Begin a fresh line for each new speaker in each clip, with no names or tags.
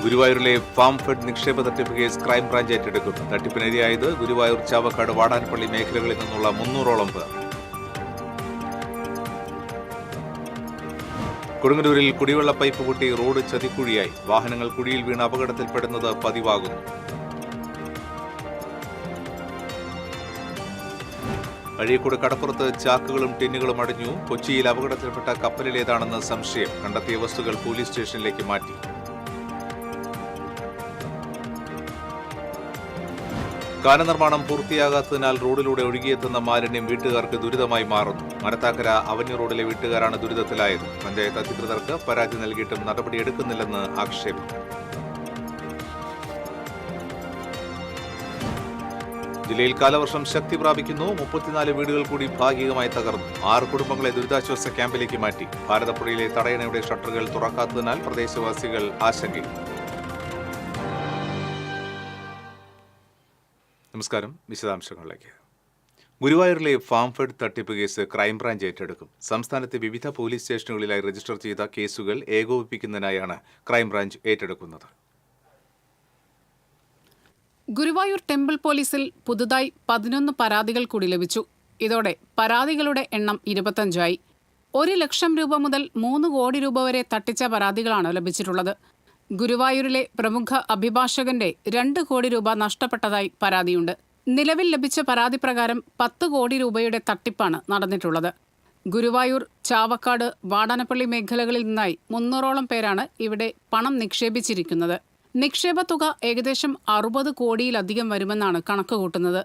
ഗുരുവായൂരിലെ farm fed നിക്ഷേപ തട്ടിപ്പ് കേസ് ക്രൈംബ്രാഞ്ച് ഏറ്റെടുക്കും. തട്ടിപ്പിനിരയായത് ഗുരുവായൂർ ചാവക്കാട് വാടാനപ്പള്ളി മേഖലകളിൽ നിന്നുള്ള 300ഓളം പേർ. കൊടുങ്ങല്ലൂരിൽ കുടിവെള്ള പൈപ്പ് പൊട്ടി റോഡ് ചതിക്കുഴിയായി. വാഹനങ്ങൾ കുഴിയിൽ വീണ് അപകടത്തിൽപ്പെടുന്നത് പതിവാകുന്നു. അഴീക്കോട് കടപ്പുറത്ത് ചാക്കുകളും ടിന്നുകളും അടിഞ്ഞു. കൊച്ചിയിൽ അപകടത്തിൽപ്പെട്ട കപ്പലിലേതാണെന്ന് സംശയം. കണ്ടെത്തിയ വസ്തുക്കൾ പോലീസ് സ്റ്റേഷനിലേക്ക് മാറ്റി. കാന നിർമ്മാണം പൂർത്തിയാകാത്തതിനാൽ റോഡിലൂടെ ഒഴുകിയെത്തുന്ന മാലിന്യം വീട്ടുകാർക്ക് ദുരിതമായി മാറുന്നു. മരത്താക്കര അവന്യൂ റോഡിലെ വീട്ടുകാരാണ് ദുരിതത്തിലായത്. പഞ്ചായത്ത് അധികൃതർക്ക് പരാതി നൽകിയിട്ടും നടപടിയെടുക്കുന്നില്ലെന്ന് ആക്ഷേപം. ജില്ലയിൽ കാലവർഷം ശക്തി പ്രാപിക്കുന്നു. 34 വീടുകൾ കൂടി ഭാഗികമായി തകർന്നു. 6 കുടുംബങ്ങളെ ദുരിതാശ്വാസ ക്യാമ്പിലേക്ക് മാറ്റി. ഭാരതപ്പുഴയിലെ തടയണയുടെ ഷട്ടറുകൾ തുറക്കാത്തതിനാൽ പ്രദേശവാസികൾ ആശങ്കയിൽ. നമസ്കാരം. വിശദാംശങ്ങളിലേക്ക്. ഗുരുവായൂരിലെ ഫാം ഫെഡ് തട്ടിപ്പ് കേസ് ക്രൈംബ്രാഞ്ച് ഏറ്റെടുക്കും. സംസ്ഥാനത്തെ വിവിധ പോലീസ് സ്റ്റേഷനുകളിലായി രജിസ്റ്റർ ചെയ്ത കേസുകൾ ഏകോപിപ്പിക്കുന്നതിനായാണ് ക്രൈംബ്രാഞ്ച് ഏറ്റെടുക്കുന്നത്.
ഗുരുവായൂർ ടെമ്പിൾ പോലീസിൽ പുതുതായി 11 പരാതികൾ കൂടി ലഭിച്ചു. ഇതോടെ പരാതികളുടെ എണ്ണം 25ആയി. 1 ലക്ഷം രൂപ മുതൽ 3 കോടി രൂപ വരെ തട്ടിച്ച പരാതികളാണ് ലഭിച്ചിട്ടുള്ളത്. ഗുരുവായൂരിലെ പ്രമുഖ അഭിഭാഷകന്റെ 2 കോടി രൂപ നഷ്ടപ്പെട്ടതായി പരാതിയുണ്ട്. നിലവിൽ ലഭിച്ച പരാതി പ്രകാരം 10 കോടി രൂപയുടെ തട്ടിപ്പാണ് നടന്നിട്ടുള്ളത്. ഗുരുവായൂർ, ചാവക്കാട്, വാടാനപ്പള്ളി മേഖലകളിൽ നിന്നായി 300ഓളം പേരാണ് ഇവിടെ പണം നിക്ഷേപിച്ചിരിക്കുന്നത്. നിക്ഷേപ തുക ഏകദേശം 60 കോടിയിലധികം വരുമെന്നാണ് കണക്കുകൂട്ടുന്നത്.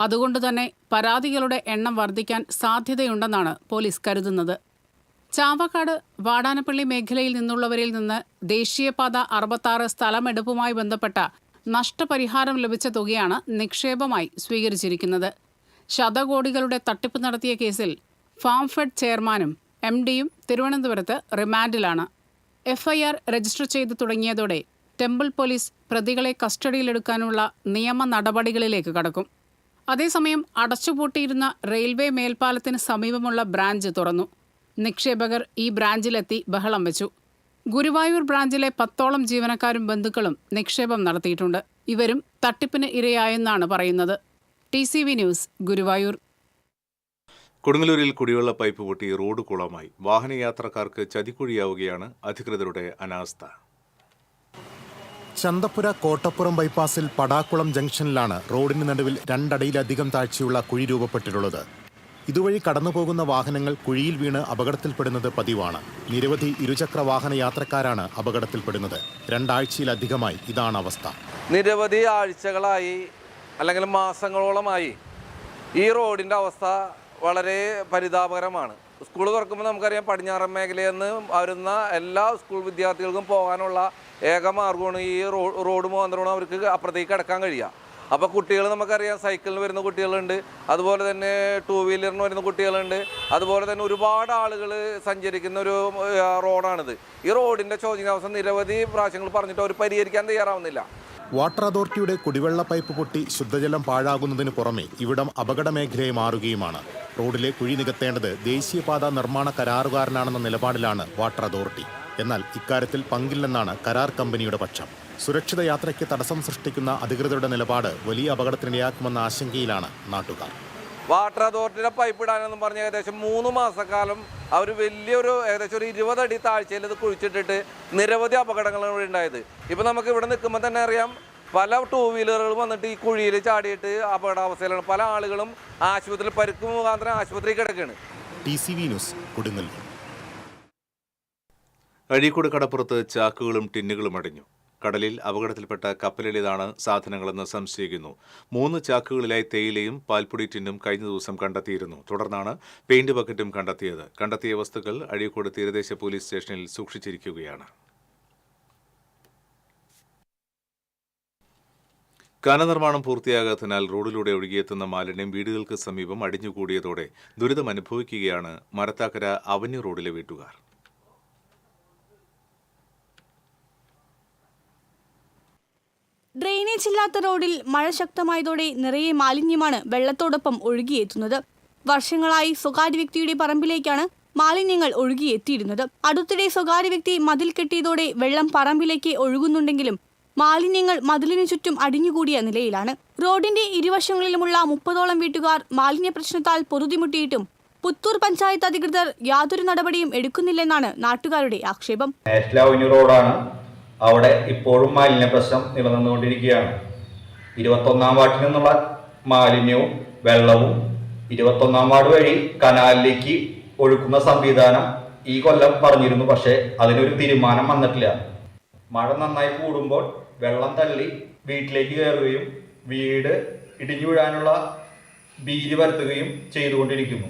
അതുകൊണ്ടുതന്നെ പരാതികളുടെ എണ്ണം വർദ്ധിക്കാൻ സാധ്യതയുണ്ടെന്നാണ് പോലീസ് കരുതുന്നത്. ചാവക്കാട്, വാടാനപ്പള്ളി മേഖലയിൽ നിന്നുള്ളവരിൽ നിന്ന് ദേശീയപാത 66 സ്ഥലമെടുപ്പുമായി ബന്ധപ്പെട്ട നഷ്ടപരിഹാരം ലഭിച്ച തുകയാണ് നിക്ഷേപമായി സ്വീകരിച്ചിരിക്കുന്നത്. ശതകോടികളുടെ തട്ടിപ്പ് നടത്തിയ കേസിൽ ഫാം ഫെഡ് ചെയർമാനും MDയും തിരുവനന്തപുരത്ത് റിമാൻഡിലാണ്. FIR രജിസ്റ്റർ ചെയ്തു തുടങ്ങിയതോടെ ടെമ്പിൾ പോലീസ് പ്രതികളെ കസ്റ്റഡിയിലെടുക്കാനുള്ള നിയമ നടപടികളിലേക്ക് കടക്കും. അതേസമയം അടച്ചുപൂട്ടിയിരുന്ന റെയിൽവേ മേൽപ്പാലത്തിന് സമീപമുള്ള ബ്രാഞ്ച് തുറന്നു. നിക്ഷേപകർ ഈ ബ്രാഞ്ചിലെത്തി ബഹളം വെച്ചു. ഗുരുവായൂർ ബ്രാഞ്ചിലെ 10ഓളം ജീവനക്കാരും ബന്ധുക്കളും നിക്ഷേപം നടത്തിയിട്ടുണ്ട്. ഇവരും തട്ടിപ്പിന് ഇരയായെന്നാണ് പറയുന്നത്. TCV news, Guruvayur.
കൊടുങ്ങല്ലൂരിൽ കുടിവെള്ള പൈപ്പ് പൊട്ടി റോഡ് കുളമായി. വാഹനയാത്രക്കാർക്ക് ചതിക്കുഴിയാവുകയാണ് അധികൃതരുടെ അനാസ്ഥ.
ചന്തപ്പുര കോട്ടപ്പുറം ബൈപ്പാസിൽ പടാക്കുളം ജംഗ്ഷനിലാണ് റോഡിന് നടുവിൽ 2 അടിയിലധികം താഴ്ചയുള്ള കുഴി രൂപപ്പെട്ടിട്ടുള്ളത്. ഇതുവഴി കടന്നുപോകുന്ന വാഹനങ്ങൾ കുഴിയിൽ വീണ് അപകടത്തിൽപ്പെടുന്നത് പതിവാണ്. നിരവധി ഇരുചക്ര വാഹന യാത്രക്കാരാണ് അപകടത്തിൽപ്പെടുന്നത്. 2 ആഴ്ചയിലധികമായി ഇതാണ് അവസ്ഥ.
നിരവധി ആഴ്ചകളായി അല്ലെങ്കിൽ മാസങ്ങളോളമായി ഈ റോഡിൻ്റെ അവസ്ഥ വളരെ പരിതാപകരമാണ്. സ്കൂൾ തുറക്കുമ്പോൾ നമുക്കറിയാം, പടിഞ്ഞാറൻ മേഖലയിൽ നിന്ന് വരുന്ന എല്ലാ സ്കൂൾ വിദ്യാർത്ഥികൾക്കും പോകാനുള്ള ഏക മാർഗമാണ് ഈ റോഡ് മുഖാന്തരമാണ് അവർക്ക് അപ്പുറത്തേക്ക് കിടക്കാൻ കഴിയുക. അപ്പോൾ കുട്ടികൾ നമുക്കറിയാം, സൈക്കിളിന് വരുന്ന കുട്ടികളുണ്ട്, അതുപോലെ തന്നെ 2 വീലറിന് വരുന്ന കുട്ടികളുണ്ട്, അതുപോലെ തന്നെ ഒരുപാട് ആളുകൾ സഞ്ചരിക്കുന്ന ഒരു റോഡാണിത്. ഈ റോഡിൻ്റെ ശോചനീയാവസ്ഥ നിരവധി പ്രാവശ്യങ്ങൾ പറഞ്ഞിട്ട് അവർ പരിഹരിക്കാൻ തയ്യാറാവുന്നില്ല.
വാട്ടർ അതോറിറ്റിയുടെ കുടിവെള്ള പൈപ്പ് പൊട്ടി ശുദ്ധജലം പാഴാകുന്നതിന് പുറമെ ഇവിടം അപകട മേഖലയെ മാറുകയുമാണ്. റോഡിലെ കുഴി നികത്തേണ്ടത് ദേശീയപാത നിർമ്മാണ കരാറുകാരനാണെന്ന നിലപാടിലാണ് വാട്ടർ അതോറിറ്റി. എന്നാൽ ഇക്കാര്യത്തിൽ പങ്കില്ലെന്നാണ് കരാർ കമ്പനിയുടെ പക്ഷം. സുരക്ഷിത യാത്രയ്ക്ക് തടസ്സം സൃഷ്ടിക്കുന്ന അധികൃതരുടെ നിലപാട് വലിയ അപകടത്തിനിടയാക്കുമെന്ന ആശങ്കയിലാണ് നാട്ടുകാർ.
വാട്ടർ അതോറിറ്റിയുടെ പൈപ്പ് ഇടാനെന്നും പറഞ്ഞ് ഏകദേശം 3 മാസക്കാലം അവർ വലിയൊരു ഏകദേശം ഒരു 20 അടി താഴ്ചയിൽ ഇത് കുഴിച്ചിട്ടിട്ട് നിരവധി അപകടങ്ങളാണ് ഇവിടെ ഉണ്ടായത്. ഇപ്പം നമുക്ക് ഇവിടെ നിൽക്കുമ്പോൾ തന്നെ അറിയാം, പല 2 വീലറുകളും വന്നിട്ട് ഈ കുഴിയിൽ ചാടിയിട്ട് അപകടാവസ്ഥയിലാണ്. പല ആളുകളും ആശുപത്രിയിൽ പരിക്ക് മുഖാന്തരം ആശുപത്രിയിൽ കിടക്കുകയാണ്.
TCV news, Kodungallur.
അഴീക്കോട് കടപ്പുറത്ത് ചാക്കുകളും ടിന്നുകളും അടിഞ്ഞു. കടലിൽ അപകടത്തിൽപ്പെട്ട കപ്പലിലേതാണ് സാധനങ്ങളെന്ന് സംശയിക്കുന്നു. 3 ചാക്കുകളിലായി തേയിലയും പാൽപ്പൊടി ടിന്നും കഴിഞ്ഞ ദിവസം കണ്ടെത്തിയിരുന്നു. തുടർന്നാണ് പെയിന്റ് ബക്കറ്റും കണ്ടെത്തിയത്. കണ്ടെത്തിയ വസ്തുക്കൾ അഴീക്കോട് തീരദേശ പോലീസ് സ്റ്റേഷനിൽ സൂക്ഷിച്ചിരിക്കുകയാണ്. കാന നിർമ്മാണം പൂർത്തിയാകാത്തതിനാൽ റോഡിലൂടെ ഒഴുകിയെത്തുന്ന മാലിന്യം വീടുകൾക്ക് സമീപം അടിഞ്ഞുകൂടിയതോടെ ദുരിതമനുഭവിക്കുകയാണ് മരത്താക്കര അവന്യൂ റോഡിലെ വീട്ടുകാർ.
ഡ്രെയിനേജ് ഇല്ലാത്ത റോഡിൽ മഴ ശക്തമായതോടെ നിറയെ മാലിന്യമാണ് വെള്ളത്തോടൊപ്പം ഒഴുകിയെത്തുന്നത്. വർഷങ്ങളായി സ്വകാര്യ വ്യക്തിയുടെ പറമ്പിലേക്കാണ് മാലിന്യങ്ങൾ ഒഴുകിയെത്തിയിരുന്നത്. അടുത്തിടെ സ്വകാര്യ വ്യക്തി മതിൽ കെട്ടിയതോടെ വെള്ളം പറമ്പിലേക്ക് ഒഴുകുന്നുണ്ടെങ്കിലും മാലിന്യങ്ങൾ മതിലിനു ചുറ്റും അടിഞ്ഞുകൂടിയ നിലയിലാണ്. റോഡിന്റെ ഇരുവശങ്ങളിലുമുള്ള 30ഓളം വീട്ടുകാർ മാലിന്യ പ്രശ്നത്താൽ പൊറുതിമുട്ടിയിട്ടും പുത്തൂർ പഞ്ചായത്ത് അധികൃതർ യാതൊരു നടപടിയും എടുക്കുന്നില്ലെന്നാണ് നാട്ടുകാരുടെ ആക്ഷേപം.
നാഷണൽ അവന്യൂ റോഡാണ്. അവിടെ ഇപ്പോഴും മാലിന്യ പ്രശ്നം നിലനിന്നുകൊണ്ടിരിക്കുകയാണ്. 21-ാം വാർഡിൽ നിന്നുള്ള മാലിന്യവും വെള്ളവും 21-ാം വാർഡ് വഴി കനാലിലേക്ക് ഒഴുക്കുന്ന സംവിധാനം ഈ കൊല്ലം പറഞ്ഞിരുന്നു. പക്ഷേ അതിനൊരു തീരുമാനം വന്നിട്ടില്ല. മഴ നന്നായി കൂടുമ്പോൾ വെള്ളം തള്ളി വീട്ടിലേക്ക് കയറുകയും വീട് ഇടിഞ്ഞു വീഴാനുള്ള ഭീതി വരുത്തുകയും ചെയ്തുകൊണ്ടിരിക്കുന്നു.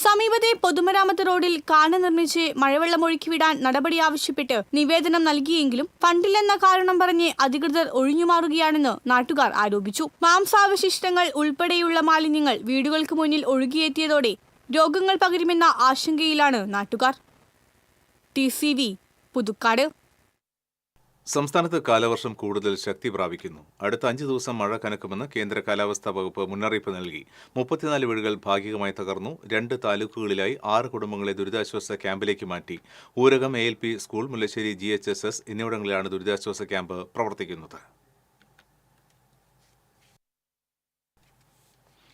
സമീപത്തെ പൊതുമരാമത്ത് റോഡിൽ കാന നിർമ്മിച്ച് മഴവെള്ളം ഒഴുക്കിവിടാൻ നടപടി ആവശ്യപ്പെട്ട് നിവേദനം നൽകിയെങ്കിലും ഫണ്ടില്ലെന്ന കാരണം പറഞ്ഞ് അധികൃതർ ഒഴിഞ്ഞുമാറുകയാണെന്ന് നാട്ടുകാർ ആരോപിച്ചു. മാംസാവശിഷ്ടങ്ങൾ ഉൾപ്പെടെയുള്ള മാലിന്യങ്ങൾ വീടുകൾക്ക് മുന്നിൽ ഒഴുകിയെത്തിയതോടെ രോഗങ്ങൾ പകരുമെന്ന ആശങ്കയിലാണ് നാട്ടുകാർ. TCV പുതുക്കാട്.
സംസ്ഥാനത്ത് കാലവർഷം കൂടുതൽ ശക്തി പ്രാപിക്കുന്നു. അടുത്ത 5 ദിവസം മഴ കനക്കുമെന്ന് കേന്ദ്ര കാലാവസ്ഥാ വകുപ്പ് മുന്നറിയിപ്പ് നൽകി. 34 വീടുകൾ ഭാഗികമായി തകർന്നു. 2 താലൂക്കുകളിലായി 6 കുടുംബങ്ങളെ ദുരിതാശ്വാസ ക്യാമ്പിലേക്ക് മാറ്റി. Oorakam ALP school, Mullassery GHSS എന്നിവിടങ്ങളിലാണ് ദുരിതാശ്വാസ ക്യാമ്പ് പ്രവർത്തിക്കുന്നത്.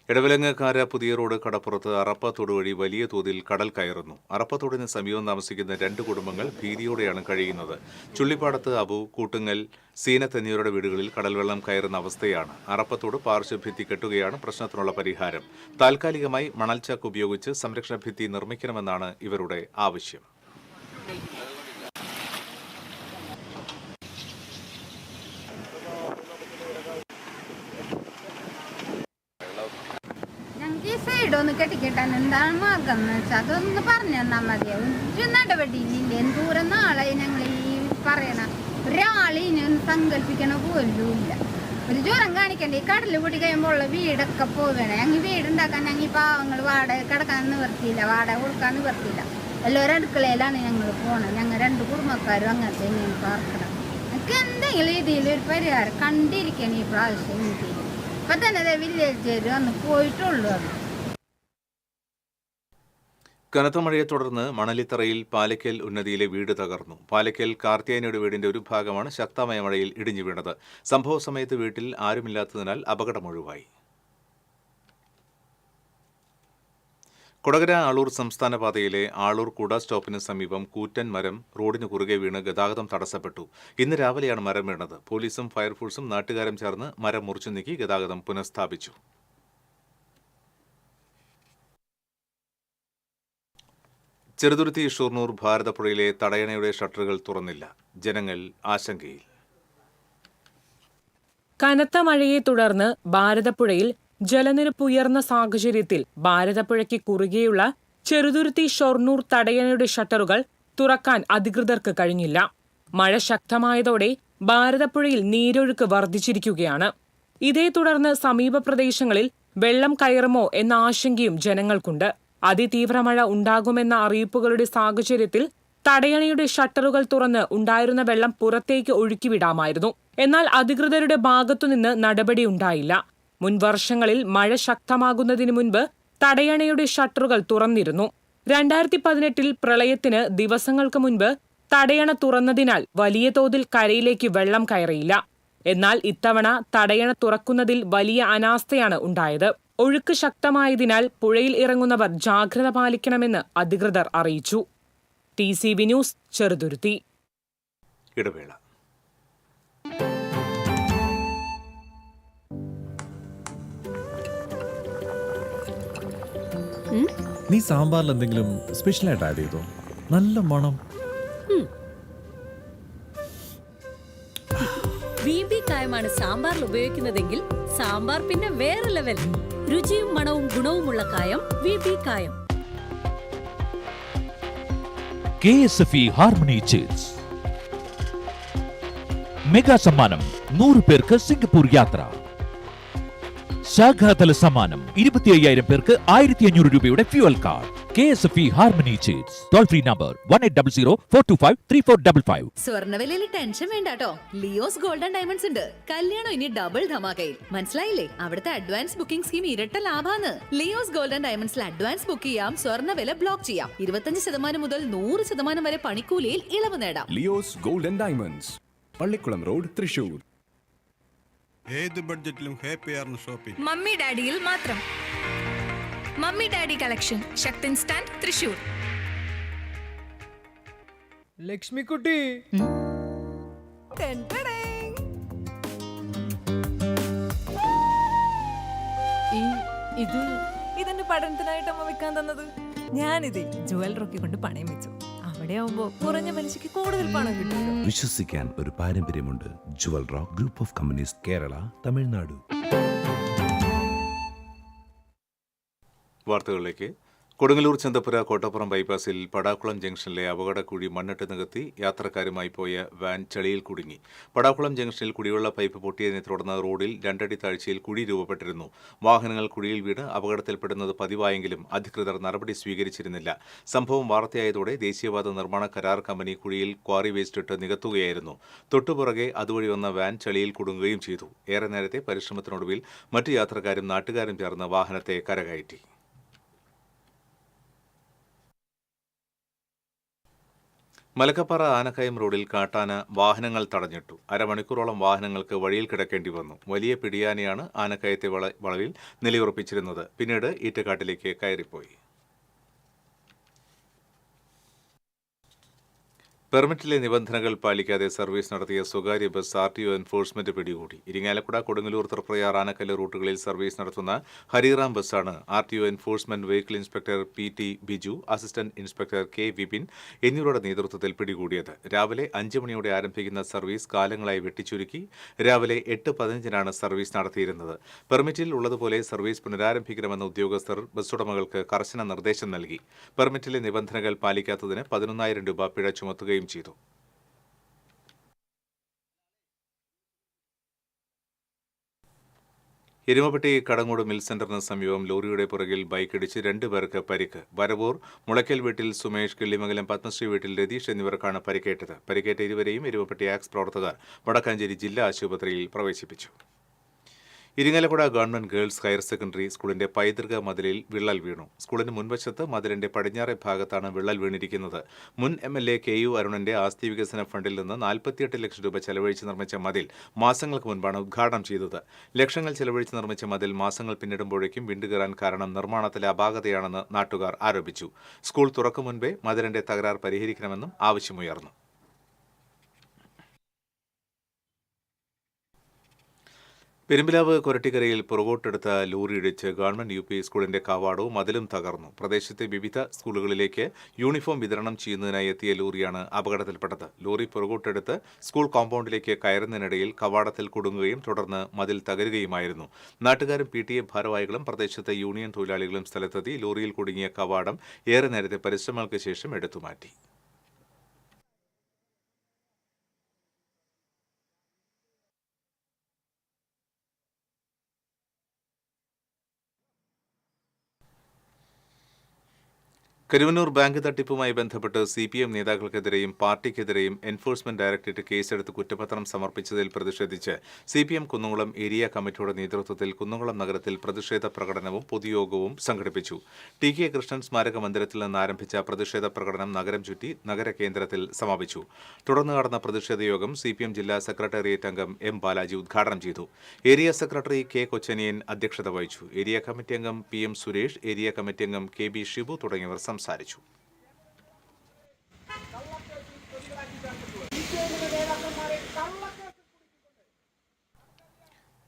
ഇടവിലങ്ങക്കാര പുതിയ റോഡ് കടപ്പുറത്ത് അറപ്പത്തോട് വഴി വലിയ തോതിൽ കടൽ കയറുന്നു. അറപ്പത്തോടിന് സമീപം താമസിക്കുന്ന 2 കുടുംബങ്ങൾ ഭീതിയോടെയാണ് കഴിയുന്നത്. ചുള്ളിപ്പാടത്ത് അബു, കൂട്ടുങ്ങൽ, സീനത്ത് എന്നിവരുടെ വീടുകളിൽ കടൽവെള്ളം കയറുന്ന അവസ്ഥയാണ്. അറപ്പത്തോട് പാർശ്വഭിത്തി കെട്ടുകയാണ് പ്രശ്നത്തിനുള്ള പരിഹാരം. താൽക്കാലികമായി മണൽച്ചാക്ക് ഉപയോഗിച്ച് സംരക്ഷണ ഭിത്തി നിർമ്മിക്കണമെന്നാണ് ഇവരുടെ ആവശ്യം.
സൈഡൊന്ന് കെട്ടിക്കെട്ടാൻ എന്താണ് മാർഗം എന്ന് വെച്ചാൽ അതൊന്ന് പറഞ്ഞു തന്നാൽ മതിയാവും. ഒരു നടപടിയില്ല. എന്തോരം നാളായി ഞങ്ങൾ ഈ പറയണ ഒരാളിനും സങ്കല്പിക്കണ പോലും ഇല്ല. ഒരു ജ്വരം കാണിക്കണ്ടേ. ഈ കടൽ പൊടി കഴിയുമ്പോൾ ഉള്ള വീടൊക്കെ പോവുകയാണ്. ഞങ്ങൾ വീടുണ്ടാക്കാൻ ഞങ്ങൾ പാവങ്ങൾ വാടക കിടക്കാൻ നിവർത്തിയില്ല, വാടക കൊടുക്കാൻ നിവർത്തിയില്ല. എല്ലാവരും അടുക്കളയിലാണ് ഞങ്ങൾ പോകണം. ഞങ്ങൾ 2 കുടുംബക്കാരും അങ്ങനത്തെ തന്നെയാണ് പാർക്കണം. ഞങ്ങൾക്ക് എന്തെങ്കിലും രീതിയിൽ ഒരു പരിഹാരം കണ്ടിരിക്കണം ഈ പ്രാവശ്യം. എനിക്ക് ഇപ്പം തന്നെ വില്ലേജ് വന്ന് പോയിട്ടുള്ളൂ. അത്
കനത്ത മഴയെ തുടർന്ന് മണലിത്തറയിൽ പാലക്കൽ ഉന്നതിയിലെ വീട് തകർന്നു. പാലക്കൽ കാർത്തിയാനിയുടെ വീടിന്റെ ഒരു ഭാഗമാണ് ശക്തമായ മഴയിൽ ഇടിഞ്ഞു വീണത്. സംഭവ സമയത്ത് വീട്ടിൽ ആരുമില്ലാത്തതിനാൽ അപകടമൊഴിവായി. കൊടകര ആളൂർ സംസ്ഥാന പാതയിലെ ആളൂർ കുട സ്റ്റോപ്പിന് സമീപം കൂറ്റൻ മരം റോഡിന് കുറുകെ വീണ് ഗതാഗതം തടസ്സപ്പെട്ടു. ഇന്ന് രാവിലെയാണ് മരം വീണത്. പോലീസും ഫയർഫോഴ്സും നാട്ടുകാരും ചേർന്ന് മരം മുറിച്ചു നീക്കി ഗതാഗതം പുനഃസ്ഥാപിച്ചു. ചെറുതുരുത്തി ഷൊർണൂർ ഭാരതപ്പുഴയിലെ തടയണയുടെ ഷട്ടറുകൾ തുറന്നില്ല. ജനങ്ങൾ ആശങ്കയിൽ.
കനത്ത മഴയെ തുടർന്ന് ഭാരതപ്പുഴയിൽ ജലനിരപ്പ് ഉയർന്ന സാഹചര്യത്തിൽ ഭാരതപ്പുഴയ്ക്ക് കുറുകെയുള്ള ചെറുതുരുത്തി ഷൊർണൂർ തടയണയുടെ ഷട്ടറുകൾ തുറക്കാൻ അധികൃതർക്ക് കഴിഞ്ഞില്ല. മഴ ശക്തമായതോടെ ഭാരതപ്പുഴയിൽ നീരൊഴുക്ക് വർദ്ധിച്ചിരിക്കുകയാണ്. ഇതേ തുടർന്ന് സമീപ പ്രദേശങ്ങളിൽ വെള്ളം കയറുമോ എന്ന ആശങ്കയും ജനങ്ങൾക്കുണ്ട്. അതിതീവ്ര മഴ ഉണ്ടാകുമെന്ന അറിയിപ്പുകളുടെ സാഹചര്യത്തിൽ തടയണയുടെ ഷട്ടറുകൾ തുറന്ന് ഉണ്ടായിരുന്ന വെള്ളം പുറത്തേക്ക് ഒഴുക്കിവിടാമായിരുന്നു. എന്നാൽ അധികൃതരുടെ ഭാഗത്തുനിന്ന് നടപടിയുണ്ടായില്ല. മുൻവർഷങ്ങളിൽ മഴ ശക്തമാകുന്നതിന് മുൻപ് തടയണയുടെ ഷട്ടറുകൾ തുറന്നിരുന്നു. 2018 പ്രളയത്തിന് ദിവസങ്ങൾക്ക് മുൻപ് തടയണ തുറന്നതിനാൽ വലിയ തോതിൽ കരയിലേക്ക് വെള്ളം കയറിയില്ല. എന്നാൽ ഇത്തവണ തടയണ തുറക്കുന്നതിൽ വലിയ അനാസ്ഥയാണ് ഉണ്ടായത്. ഒഴുക്ക് ശക്തമായതിനാൽ പുഴയിൽ ഇറങ്ങുന്നവർ ജാഗ്രത പാലിക്കണമെന്ന് അധികൃതർ അറിയിച്ചു. TCV news, Cheruthuruthy.
ഇടവേള.
നീ സാമ്പാറിൽ എന്തെങ്കിലും സ്പെഷ്യലായിട്ട് ആഡ് ചെയ്തോ? നല്ല മണം.
VB കായമാണ് സാമ്പാറിൽ ഉപയോഗിക്കുന്നതെങ്കിൽ സാമ്പാർ പിന്നെ വേറെ ലെവൽ. രുചിയും മണവും ഗുണവുമുള്ള കായം VB കായം.
KSFE harmony chits. മെഗാ സമ്മാനം 100 പേർക്ക് സിംഗപ്പൂർ യാത്ര. ശാഖാതല സമ്മാനം 25,000 പേർക്ക് 1,500 രൂപയുടെ fuel card. KSFE harmony chits. Toll free number 1800-425-3455.
സ്വർണ്ണവിലയിൽ ടെൻഷൻ വേണ്ടാട്ടോ. ലിയോസ് ഗോൾഡൻ ഡയമണ്ട്സ് ഉണ്ട്. കല്യാണം ഇനി ഡബിൾ ധമാകയിൽ. മനസ്സിലായില്ലേ? അവിടുത്തെ അഡ്വാൻസ് ബുക്കിംഗ് സ്കീം ഇരട്ട ലാഭാണ്. ലിയോസ് ഗോൾഡൻ ഡയമണ്ട്സിൽ അഡ്വാൻസ് ബുക്ക് ചെയ്യാം, സ്വർണ്ണവില ബ്ലോക്ക് ചെയ്യാം. 25% മുതൽ 100% വരെ പണിക്കൂലിയിൽ ഇളവ് നേടാം.
Leo's golden diamonds, Pallikkulam road, Thrissur.
ഏത് ബഡ്ജറ്റിലും ഹാപ്പിയാർന്ന ഷോപ്പിംഗ്
മമ്മി ഡാഡിയിൽ മാത്രം. Mummy daddy collection, Sakthan stand, Thrissur.
Lakshmikutty,
ഇതെന്റെ പഠനത്തിനായിട്ട് അമ്മ വെക്കാൻ തന്നത്. ഞാനിത് ജുവലറൊക്കെ കൊണ്ട് പണയം വെച്ചു. അവിടെ ആവുമ്പോ കുറഞ്ഞ പലിശക്ക് കൂടുതൽ പണം കിട്ടും.
വിശ്വസിക്കാൻ ഒരു പാരമ്പര്യമുണ്ട്. Jewel rock group of companies, Kerala, Tamil Nadu.
വാർത്തകളിലേക്ക്. കൊടുങ്ങല്ലൂർ ചന്തപ്പുര കോട്ടപ്പുറം ബൈപ്പാസിൽ പടാക്കുളം ജംഗ്ഷനിലെ അപകടക്കുഴി മണ്ണിട്ട് നികത്തി യാത്രക്കാരുമായി പോയ വാൻ ചളിയിൽ കുടുങ്ങി. പടാക്കുളം ജംഗ്ഷനിൽ കുടിവെള്ള പൈപ്പ് പൊട്ടിയതിനെ തുടർന്ന് റോഡിൽ 2 അടി താഴ്ചയിൽ കുഴി രൂപപ്പെട്ടിരുന്നു. വാഹനങ്ങൾ കുഴിയിൽ വീണ് അപകടത്തിൽപ്പെടുന്നത് പതിവായെങ്കിലും അധികൃതർ നടപടി സ്വീകരിച്ചിരുന്നില്ല. സംഭവം വാർത്തയായതോടെ ദേശീയപാത നിർമ്മാണ കരാർ കമ്പനി കുഴിയിൽ ക്വാറി വേസ്റ്റ് ഇട്ട് നികത്തുകയായിരുന്നു. തൊട്ടുപുറകെ അതുവഴി വന്ന വാൻ ചളിയിൽ കുടുങ്ങുകയും ചെയ്തു. ഏറെ നേരത്തെ പരിശ്രമത്തിനൊടുവിൽ മറ്റു യാത്രക്കാരും നാട്ടുകാരും ചേർന്ന് വാഹനത്തെ കരകയറ്റി. മലക്കപ്പാറ ആനക്കയം റോഡിൽ കാട്ടാന വാഹനങ്ങൾ തടഞ്ഞിട്ടു. അരമണിക്കൂറോളം വാഹനങ്ങൾക്ക് വഴിയിൽ കിടക്കേണ്ടി വന്നു. വലിയ പിടിയാനയാണ് ആനക്കയത്തെ വളവിൽ നിലയുറപ്പിച്ചിരുന്നത്. പിന്നീട് ഈറ്റക്കാട്ടിലേക്ക് കയറിപ്പോയി. പെർമിറ്റിലെ നിബന്ധനകൾ പാലിക്കാതെ സർവീസ് നടത്തിയ സ്വകാര്യ ബസ് RTO എൻഫോഴ്സ്മെന്റ് പിടികൂടി. ഇരിങ്ങാലക്കുട, കൊടുങ്ങല്ലൂർ, തൃപ്രയാർ, ആനക്കല്ല് റൂട്ടുകളിൽ സർവീസ് നടത്തുന്ന ഹരിറാം ബസ്സാണ് RTO enforcement vehicle inspector PT Biju, assistant inspector K Vipin എന്നിവരുടെ നേതൃത്വത്തിൽ പിടികൂടിയത്. രാവിലെ 5 മണിയോടെ ആരംഭിക്കുന്ന സർവീസ് കാലങ്ങളായി വെട്ടിച്ചുരുക്കി രാവിലെ 8:15-നാണ് സർവീസ് നടത്തിയിരുന്നത്. പെർമിറ്റിൽ ഉള്ളതുപോലെ സർവീസ് പുനരാരംഭിക്കണമെന്ന ഉദ്യോഗസ്ഥർ ബസ്സുടമകൾക്ക് കർശന നിർദ്ദേശം നൽകി. പെർമിറ്റിലെ നിബന്ധനകൾ പാലിക്കാത്തതിന് 11,000 രൂപ പിഴ ചുമത്തുകയും ചെയ്തു. എരുമപ്പെട്ടി കടങ്ങോട് മിൽ സെന്ററിന് സമീപം ലോറിയുടെ പുറകിൽ ബൈക്കിടിച്ച് 2 പേർക്ക് പരിക്ക്. വരവൂർ മുളയ്ക്കൽ വീട്ടിൽ സുമേഷ്, കിള്ളിമംഗലം പത്മശ്രീ വീട്ടിൽ രതീഷ് എന്നിവർക്കാണ് പരിക്കേറ്റത്. പരിക്കേറ്റ ഇരുവരെയും എരുമപ്പെട്ടി ആക്സ് പ്രവർത്തകർ വടക്കാഞ്ചേരി ജില്ലാ ആശുപത്രിയിൽ പ്രവേശിപ്പിച്ചു. Irinjalakuda government girls higher secondary സ്കൂളിന്റെ പൈതൃക മതിലിൽ വിള്ളൽ വീണു. സ്കൂളിന് മുൻവശത്ത് മതിലിന്റെ പടിഞ്ഞാറേ ഭാഗത്താണ് വിള്ളൽ വീണിരിക്കുന്നത്. മുൻ MLA KU അരുണന്റെ ആസ്തി വികസന ഫണ്ടിൽ നിന്ന് 48 ലക്ഷം രൂപ ചെലവഴിച്ച് നിർമ്മിച്ച മതിൽ മാസങ്ങൾക്ക് മുൻപാണ് ഉദ്ഘാടനം ചെയ്തത്. ലക്ഷങ്ങൾ ചെലവഴിച്ച് നിർമ്മിച്ച മതിൽ മാസങ്ങൾ പിന്നിടുമ്പോഴേക്കും വിണ്ടുകീറാൻ കാരണം നിർമ്മാണത്തിലെ അപാകതയാണെന്ന് നാട്ടുകാർ ആരോപിച്ചു. സ്കൂൾ തുറക്കും മുൻപേ മതിലിന്റെ തകരാർ പരിഹരിക്കണമെന്നും ആവശ്യമുയർന്നു. പെരുമ്പിലാവ് കൊരട്ടിക്കരയിൽ പുറകോട്ടെടുത്ത ലോറിയിടിച്ച് ഗവൺമെന്റ് UP സ്കൂളിന്റെ കവാടവും മതിലും തകർന്നു. പ്രദേശത്തെ വിവിധ സ്കൂളുകളിലേക്ക് യൂണിഫോം വിതരണം ചെയ്യുന്നതിനായി എത്തിയ ലോറിയാണ് അപകടത്തിൽപ്പെട്ടത്. ലോറി പുറകോട്ടെടുത്ത് സ്കൂൾ കോമ്പൗണ്ടിലേക്ക് കയറുന്നതിനിടയിൽ കവാടത്തിൽ കുടുങ്ങുകയും തുടർന്ന് മതിൽ തകരുകയുമായിരുന്നു. നാട്ടുകാരും PTA ഭാരവാഹികളും പ്രദേശത്തെ യൂണിയൻ തൊഴിലാളികളും സ്ഥലത്തെത്തി ലോറിയിൽ കുടുങ്ങിയ കവാടം ഏറെ നേരത്തെ പരിശ്രമങ്ങൾക്ക് ശേഷം എടുത്തുമാറ്റി. കരുവന്നൂർ ബാങ്ക് തട്ടിപ്പുമായി ബന്ധപ്പെട്ട് CPM നേതാക്കൾക്കെതിരെയും പാർട്ടിക്കെതിരെയും എൻഫോഴ്സ്മെന്റ് ഡയറക്ടറേറ്റ് കേസെടുത്ത് കുറ്റപത്രം സമർപ്പിച്ചതിൽ പ്രതിഷേധിച്ച് CPM കുന്നംകുളം ഏരിയ കമ്മിറ്റിയുടെ നേതൃത്വത്തിൽ കുന്നംകുളം നഗരത്തിൽ പ്രതിഷേധ പ്രകടനവും പൊതുയോഗവും സംഘടിപ്പിച്ചു. TK കൃഷ്ണൻ സ്മാരക മന്ദിരത്തിൽ നിന്ന് ആരംഭിച്ച പ്രതിഷേധ പ്രകടനം നഗരം ചുറ്റി നഗരകേന്ദ്രത്തിൽ സമാപിച്ചു. തുടർന്ന് നടന്ന പ്രതിഷേധ യോഗം CPM ജില്ലാ സെക്രട്ടേറിയറ്റ് അംഗം M ബാലാജി ഉദ്ഘാടനം ചെയ്തു. ഏരിയ സെക്രട്ടറി K കൊച്ചനിയൻ അധ്യക്ഷത വഹിച്ചു. ഏരിയ കമ്മിറ്റി അംഗം PM സുരേഷ്, ഏരിയ കമ്മിറ്റി അംഗം KB ഷിബു തുടങ്ങിയവർ സംസാരിച്ചു.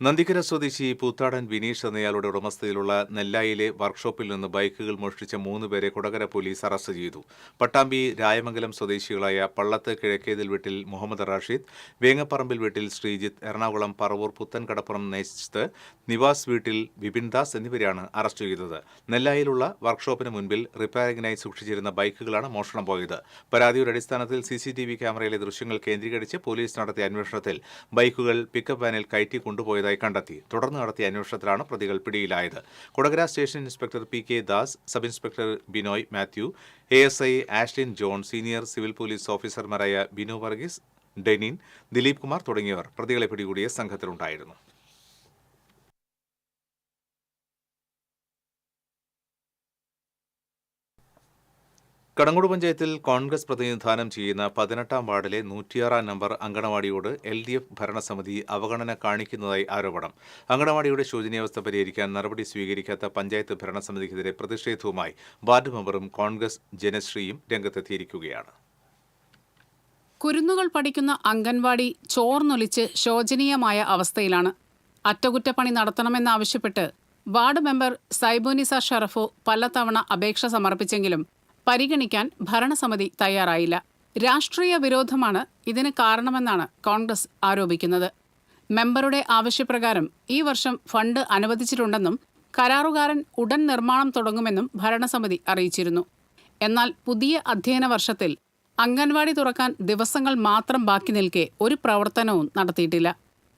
നന്ദിക്കര സ്വദേശി പൂത്താടൻ വിനീഷ് എന്നയാളുടെ ഉടമസ്ഥതയിലുള്ള നെല്ലായിലെ വർക്ക്ഷോപ്പിൽ നിന്ന് ബൈക്കുകൾ മോഷ്ടിച്ച 3 പേരെ കൊടകര പോലീസ് അറസ്റ്റ് ചെയ്തു. പട്ടാമ്പി രായമംഗലം സ്വദേശികളായ പള്ളത്ത് കിഴക്കേതിൽ വീട്ടിൽ മുഹമ്മദ് റാഷിദ്, വേങ്ങപ്പറമ്പിൽ വീട്ടിൽ ശ്രീജിത്ത്, എറണാകുളം പറവൂർ പുത്തൻകടപ്പുറം നെയ്ത്ത് നിവാസ് വീട്ടിൽ വിപിൻദാസ് എന്നിവരെയാണ് അറസ്റ്റ് ചെയ്തത്. നെല്ലായിലുള്ള വർക്ക്ഷോപ്പിന് മുൻപിൽ റിപ്പയറിംഗിനായി സൂക്ഷിച്ചിരുന്ന ബൈക്കുകളാണ് മോഷണം പോയത്. പരാതിയുടെ അടിസ്ഥാനത്തിൽ CCTV ക്യാമറയിലെ ദൃശ്യങ്ങൾ കേന്ദ്രീകരിച്ച് പോലീസ് നടത്തിയ അന്വേഷണത്തിൽ ബൈക്കുകൾ പിക്കപ്പ് വാനിൽ കയറ്റി കൊണ്ടുപോയത് നൽകിയതായി കണ്ടെത്തി. തുടർന്ന് നടത്തിയ അന്വേഷണത്തിലാണ് പ്രതികൾ പിടിയിലായത്. Kodakara station inspector PK Das, sub inspector Binoy Mathew, ASI Ashlin John, senior civil police ഓഫീസർമാരായ ബിനു വർഗീസ്, ഡെനിൻ, ദിലീപ് കുമാർ തുടങ്ങിയവർ പ്രതികളെ പിടികൂടിയ സംഘത്തിലുണ്ടായിരുന്നു. കടങ്ങോട് പഞ്ചായത്തിൽ കോൺഗ്രസ് പ്രതിനിധാനം ചെയ്യുന്ന 18-ാം വാർഡിലെ 106-ാം നമ്പർ അങ്കണവാടിയോട് LDF ഭരണസമിതി അവഗണന കാണിക്കുന്നതായി ആരോപണം. അങ്കണവാടിയുടെ ശോചനീയാവസ്ഥ പരിഹരിക്കാൻ നടപടി സ്വീകരിക്കാത്ത പഞ്ചായത്ത് ഭരണസമിതിക്കെതിരെ പ്രതിഷേധവുമായി വാർഡ് മെമ്പറും കോൺഗ്രസ് ജനശ്രീയും രംഗത്തെത്തിയിരിക്കുകയാണ്.
കുരുന്നുകൾ പഠിക്കുന്ന അംഗൻവാടി ചോർന്നൊലിച്ച് ശോചനീയമായ അവസ്ഥയിലാണ്. അറ്റകുറ്റപ്പണി നടത്തണമെന്നാവശ്യപ്പെട്ട് വാർഡ് മെമ്പർ സൈബുനിസ ഷറഫു പലതവണ അപേക്ഷ സമർപ്പിച്ചെങ്കിലും പരിഗണിക്കാൻ ഭരണസമിതി തയ്യാറായില്ല. രാഷ്ട്രീയ വിരോധമാണ് ഇതിന് കാരണമെന്നാണ് കോൺഗ്രസ് ആരോപിക്കുന്നത്. മെമ്പറുടെ ആവശ്യപ്രകാരം ഈ വർഷം ഫണ്ട് അനുവദിച്ചിട്ടുണ്ടെന്നും കരാറുകാരൻ ഉടൻ നിർമ്മാണം തുടങ്ങുമെന്നും ഭരണസമിതി അറിയിച്ചിരുന്നു. എന്നാൽ പുതിയ അധ്യയന വർഷത്തിൽ അംഗൻവാടി തുറക്കാൻ ദിവസങ്ങൾ മാത്രം ബാക്കി നിൽക്കെ ഒരു പ്രവർത്തനവും നടത്തിയിട്ടില്ല.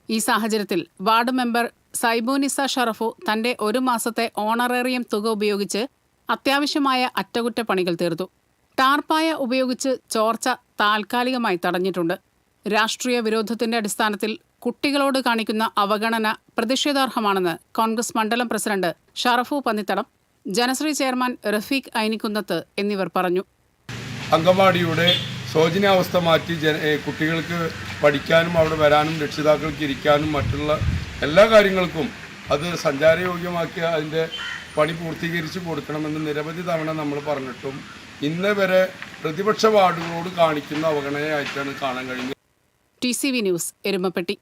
ഈ സാഹചര്യത്തിൽ വാർഡ് മെമ്പർ സൈബുനിസ ഷറഫു തന്റെ 1 മാസത്തെ ഓണറേറിയം തുക ഉപയോഗിച്ച് അത്യാവശ്യമായ അറ്റകുറ്റപ്പണികൾ തീർത്തു. ടാർപ്പായ ഉപയോഗിച്ച് ചോർച്ച താൽക്കാലികമായി തടഞ്ഞിട്ടുണ്ട്. രാഷ്ട്രീയ വിരോധത്തിന്റെ അടിസ്ഥാനത്തിൽ കുട്ടികളോട് കാണിക്കുന്ന അവഗണന പ്രതിഷേധാർഹമാണെന്ന് കോൺഗ്രസ് മണ്ഡലം പ്രസിഡന്റ് ഷറഫു പന്നിത്തടം, ജനശ്രീ ചെയർമാൻ റഫീഖ് ഐനിക്കുന്നത്ത് എന്നിവർ പറഞ്ഞു.
അങ്കമാടിയുടെ ശോചനീയാവസ്ഥ മാറ്റി കുട്ടികൾക്ക് പഠിക്കാനും അവിടെ വരാനും രക്ഷിതാക്കൾക്ക് ഇരിക്കാനും മറ്റുള്ള എല്ലാ കാര്യങ്ങൾക്കും അത് സഞ്ചാരയോഗ്യമാക്കി അതിൻ്റെ പണി പൂർത്തീകരിച്ച് കൊടുക്കണമെന്ന് നിരവധി തവണ നമ്മൾ പറഞ്ഞിട്ടും ഇന്ന് വരെ പ്രതിപക്ഷ വാർഡുകളോട് കാണിക്കുന്ന അവഗണനയായിട്ടാണ് കാണാൻ കഴിഞ്ഞത്.
TCV news, Erumapetty.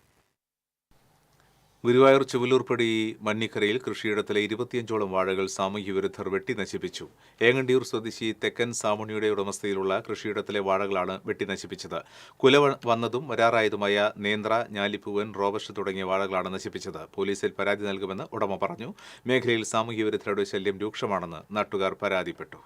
ഗുരുവായൂർ ചുവലൂർപ്പടി മണ്ണിക്കരയിൽ കൃഷിയിടത്തിലെ 25ഓളം വാഴകൾ സാമൂഹ്യ വിരുദ്ധർ വെട്ടി നശിപ്പിച്ചു. ഏങ്ങണ്ടിയൂർ സ്വദേശി തെക്കൻ സാമുണിയുടെ ഉടമസ്ഥയിലുള്ള കൃഷിയിടത്തിലെ വാഴകളാണ് വെട്ടി നശിപ്പിച്ചത്. കുല വന്നതും വരാറായതുമായ നേന്ത്ര, ഞാലിപ്പൂവൻ, റോബസ്റ്റ് തുടങ്ങിയ വാഴകളാണ് നശിപ്പിച്ചത്. പോലീസിൽ പരാതി നൽകുമെന്ന് ഉടമ പറഞ്ഞു. മേഖലയിൽ സാമൂഹ്യ വിരുദ്ധരുടെ ശല്യം രൂക്ഷമാണെന്ന് നാട്ടുകാർ പരാതിപ്പെട്ടു.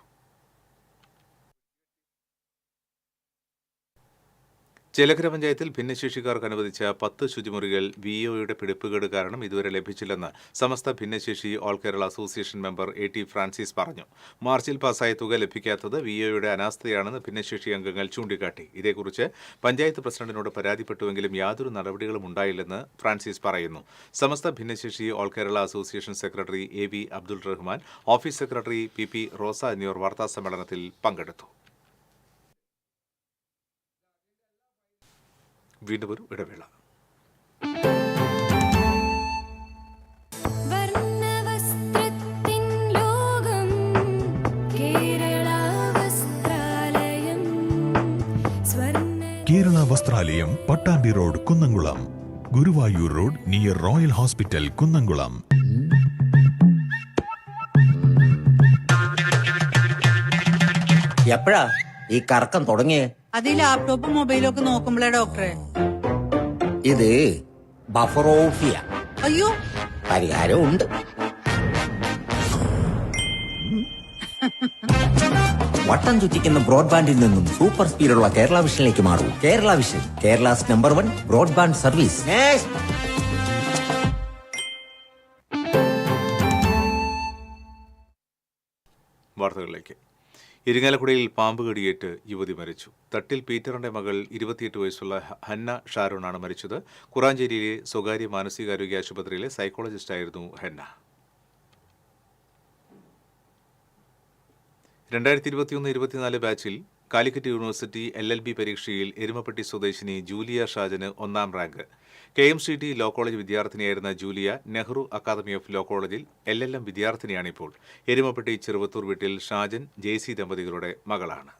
ചേലക്കര പഞ്ചായത്തിൽ ഭിന്നശേഷിക്കാർക്ക് അനുവദിച്ച 10 ശുചിമുറികൾ VOയുടെ പിടിപ്പുകേട് കാരണം ഇതുവരെ ലഭിച്ചില്ലെന്ന് സമസ്ത Bhinnasheshi all Kerala association member AT Francis പറഞ്ഞു. മാർച്ചിൽ പാസായ തുക ലഭിക്കാത്തത് VOയുടെ അനാസ്ഥയാണെന്ന് ഭിന്നശേഷി അംഗങ്ങൾ ചൂണ്ടിക്കാട്ടി. ഇതേക്കുറിച്ച് പഞ്ചായത്ത് പ്രസിഡന്റിനോട് പരാതിപ്പെട്ടുവെങ്കിലും യാതൊരു നടപടികളും ഉണ്ടായില്ലെന്ന് ഫ്രാൻസിസ് പറയുന്നു. Samastha Bhinnasheshi all Kerala association secretary AV Abdul Rahman, office secretary PP Rosa എന്നിവർ വാർത്താസമ്മേളനത്തിൽ പങ്കെടുത്തു. വീണ്ടും ഒരു ഇടവേള.
Kerala Vasthralayam, Pattambi road, Kunnamkulam. Guruvayur road near royal hospital, Kunnamkulam.
എപ്പോഴാ ഈ കറക്കം തുടങ്ങിയേ?
അത് ഈ ലാപ്ടോപ്പും മൊബൈലും ഒക്കെ നോക്കുമ്പോഴേ ഡോക്ടറെ.
ഇത് ബഫറോഫിയ.
അയ്യോ,
പരിഹാരമുണ്ട്. വട്ടം ചുറ്റിക്കുന്ന ബ്രോഡ്ബാൻഡിൽ നിന്നും സൂപ്പർ സ്പീഡുള്ള കേരള വിഷനിലേക്ക് മാറൂ. Kerala vision, Kerala's number 1 broadband service.
വാർത്തകളിലേക്ക്. ഇരിങ്ങാലക്കുടയിൽ പാമ്പ് കടിയേറ്റ് യുവതി മരിച്ചു. തട്ടിൽ പീറ്ററിന്റെ മകൾ 28 വയസ്സുള്ള ഹന്ന ഷാരോണാണ് മരിച്ചത്. കുറാഞ്ചേരിയിലെ സ്വകാര്യ മാനസികാരോഗ്യ ആശുപത്രിയിലെ സൈക്കോളജിസ്റ്റായിരുന്നു ഹന്ന. 2021-24 ബാച്ചിൽ കാലിക്കറ്റ് യൂണിവേഴ്സിറ്റി LLB പരീക്ഷയിൽ എരുമപ്പെട്ടി സ്വദേശിനി ജൂലിയ ഷാജന് 1ാം റാങ്ക്. KMCT ലോ കോളേജ് വിദ്യാർത്ഥിനിയായിരുന്ന Julia Nehru academy of law കോളേജിൽ LLM വിദ്യാർത്ഥിനിയാണിപ്പോൾ. എരുമപ്പെട്ടി ചെറുവത്തൂർ വീട്ടിൽ ഷാജൻ JC ദമ്പതികളുടെ മകളാണ്.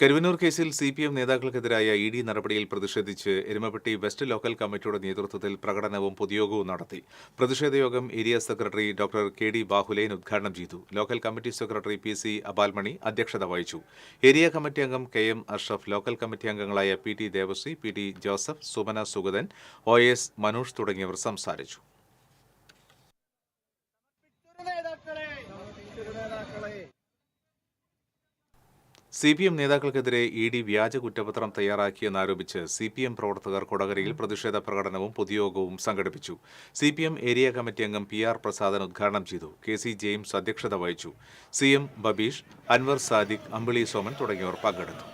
കരുവന്നൂർ കേസിൽ CPM നേതാക്കൾക്കെതിരായ ED നടപടിയിൽ പ്രതിഷേധിച്ച് എരുമപ്പെട്ടി വെസ്റ്റ് ലോക്കൽ കമ്മിറ്റിയുടെ നേതൃത്വത്തിൽ പ്രകടനവും പൊതുയോഗവും നടത്തി. പ്രതിഷേധയോഗം area secretary doctor KD Bahuleyan ഉദ്ഘാടനം ചെയ്തു. ലോക്കൽ കമ്മിറ്റി സെക്രട്ടറി PC അബാൽമണി അധ്യക്ഷത വഹിച്ചു. ഏരിയ കമ്മിറ്റി അംഗം KM അഷ്റഫ്, ലോക്കൽ കമ്മിറ്റി അംഗങ്ങളായ PT Devasree, PT Joseph, Sumana Sugathan, OS Manoj തുടങ്ങിയവർ സംസാരിച്ചു. CPM നേതാക്കൾക്കെതിരെ ED വ്യാജ കുറ്റപത്രം തയ്യാറാക്കിയെന്നാരോപിച്ച് CPM പ്രവർത്തകർ കൊടകരയിൽ പ്രതിഷേധ പ്രകടനവും പൊതുയോഗവും സംഘടിപ്പിച്ചു. CPM ഏരിയ കമ്മിറ്റി അംഗം PR പ്രസാദൻ ഉദ്ഘാടനം ചെയ്തു. KC ജെയിംസ് അധ്യക്ഷത വഹിച്ചു. CM ബബീഷ്, അൻവർ സാദിഖ്, അമ്പിളി സോമൻ തുടങ്ങിയവർ പങ്കെടുത്തു.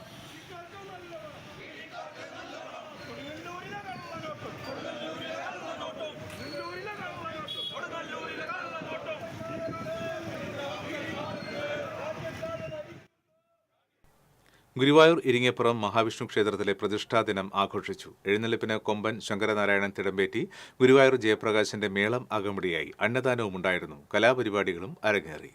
ഗുരുവായൂർ ഇരിങ്ങപ്പുറം മഹാവിഷ്ണു ക്ഷേത്രത്തിലെ പ്രതിഷ്ഠാദിനം ആഘോഷിച്ചു. എഴുന്നള്ളിപ്പിന് കൊമ്പൻ ശങ്കരനാരായണൻ തിടമ്പേറ്റി. ഗുരുവായൂർ ജയപ്രകാശിന്റെ മേളം അകമ്പടിയായി. അന്നദാനവും ഉണ്ടായിരുന്നു. കലാപരിപാടികളും അരങ്ങേറി.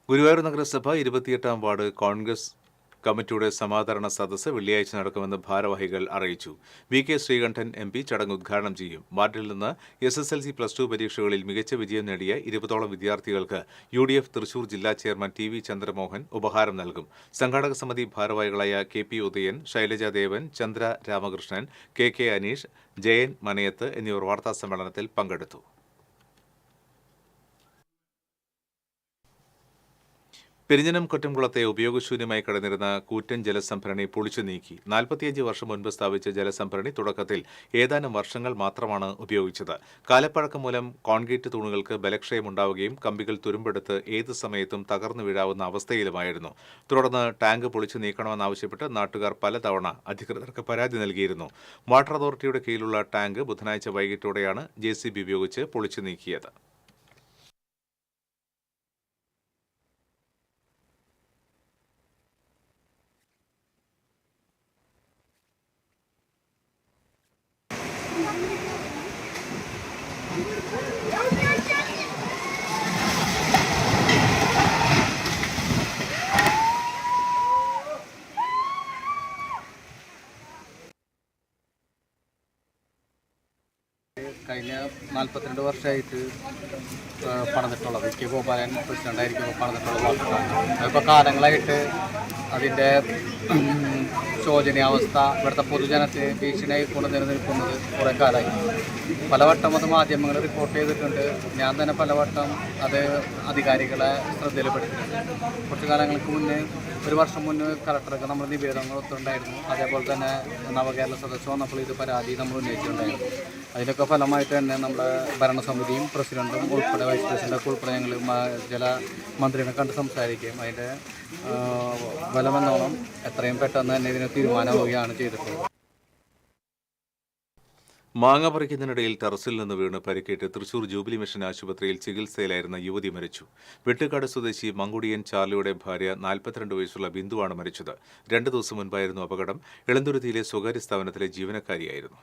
ഗുരുവായൂർ നഗരസഭ 28-ാം വാർഡ് കോൺഗ്രസ് കമ്മിറ്റിയുടെ സമാദരണ സദസ്സ് വെള്ളിയാഴ്ച നടക്കുമെന്ന് ഭാരവാഹികൾ അറിയിച്ചു. VK ശ്രീകണ്ഠൻ MP ചടങ്ങ് ഉദ്ഘാടനം ചെയ്യും. വാർഡിൽ നിന്ന് SSLC +2 പരീക്ഷകളിൽ മികച്ച വിജയം നേടിയ 20ഓളം വിദ്യാർത്ഥികൾക്ക് UDF തൃശൂർ ജില്ലാ ചെയർമാൻ TV ചന്ദ്രമോഹൻ ഉപഹാരം നൽകും. സംഘാടക സമിതി ഭാരവാഹികളായ KP ഉദയൻ, ശൈലജ ദേവൻ, ചന്ദ്ര രാമകൃഷ്ണൻ, KK അനീഷ്, ജയൻ മനയത്ത് എന്നിവർ വാർത്താസമ്മേളനത്തിൽ പങ്കെടുത്തു. പെരിഞ്ഞനം കൊറ്റംകുളത്തെ ഉപയോഗശൂന്യമായി കിടന്നിരുന്ന കൂറ്റൻ ജലസംഭരണി പൊളിച്ചു നീക്കി. 45 വർഷം മുൻപ് സ്ഥാപിച്ച ജലസംഭരണി തുടക്കത്തിൽ ഏതാനും വർഷങ്ങൾ മാത്രമാണ് ഉപയോഗിച്ചത്. കാലപ്പഴക്കം മൂലം കോൺക്രീറ്റ് തൂണുകൾക്ക് ബലക്ഷയമുണ്ടാവുകയും കമ്പികൾ തുരുമ്പെടുത്ത് ഏത് സമയത്തും തകർന്നു വീഴാവുന്ന അവസ്ഥയിലുമായിരുന്നു. തുടർന്ന് ടാങ്ക് പൊളിച്ചു നീക്കണമെന്നാവശ്യപ്പെട്ട് നാട്ടുകാർ പലതവണ അധികൃതർക്ക് പരാതി നൽകിയിരുന്നു. വാട്ടർ അതോറിറ്റിയുടെ കീഴിലുള്ള ടാങ്ക് ബുധനാഴ്ച വൈകിട്ടോടെയാണ് JCB ഉപയോഗിച്ച് പൊളിച്ചു നീക്കിയത്.
കഴിഞ്ഞ 42 വർഷമായിട്ട് പണിതിട്ടുള്ളത് VK ഗോപാലൻ പ്രസിഡൻ്റായിരിക്കുമ്പോൾ പണിതിട്ടുള്ള വാട്ടറാണ്. അതിപ്പോൾ കാലങ്ങളായിട്ട് അതിൻ്റെ ശോചനീയാവസ്ഥ ഇവിടുത്തെ പൊതുജനത്തിന് ഭീഷണിയായി കൊണ്ട് നിലനിൽക്കുന്നത് കുറേ കാലമായി. പലവട്ടം അത് മാധ്യമങ്ങൾ റിപ്പോർട്ട് ചെയ്തിട്ടുണ്ട്. ഞാൻ തന്നെ പലവട്ടം അത് അധികാരികളെ ശ്രദ്ധയിൽപ്പെടുത്തിയിട്ടുണ്ട്. കുറച്ച് കാലങ്ങൾക്ക് മുന്നേ, ഒരു വർഷം മുന്നേ കളക്ടർക്ക് നമ്മൾ നിവേദനങ്ങൾ ഒത്തുണ്ടായിരുന്നു. അതേപോലെ തന്നെ നവകേരള സദസ്സ് വന്നപ്പോൾ ഇത് പരാതി നമ്മൾ ഉന്നയിച്ചിട്ടുണ്ടായിരുന്നു. അതിലൊക്കെ ഫലമായിട്ട് തന്നെ നമ്മുടെ ഭരണസമിതിയും പ്രസിഡന്റും ഉൾപ്പെടെ വൈസ് പ്രസിഡൻ്റൊക്കെ ഉൾപ്പെടെ ഞങ്ങൾ ജലമന്ത്രിനെ കണ്ട് സംസാരിക്കുകയും അതിൻ്റെ ഫലമെന്നോണം എത്രയും പെട്ടെന്ന് തന്നെ ഇതിന് തീരുമാനമാവുകയാണ് ചെയ്തിട്ടുള്ളത്.
മാങ്ങ പറിക്കുന്നതിനിടയിൽ ടെറസിൽ നിന്ന് വീണ് പരിക്കേറ്റ് തൃശൂർ ജൂബിലി മിഷൻ ആശുപത്രിയിൽ ചികിത്സയിലായിരുന്ന യുവതി മരിച്ചു. വെട്ടുകാട് സ്വദേശി മങ്കുടിയൻ ചാർലിയുടെ ഭാര്യ 42 വയസ്സുള്ള ബിന്ദുവാണ് മരിച്ചത്. 2 ദിവസം മുൻപായിരുന്നു അപകടം. ഇളന്തുരുത്തിയിലെ സ്വകാര്യ സ്ഥാപനത്തിലെ ജീവനക്കാരിയായിരുന്നു.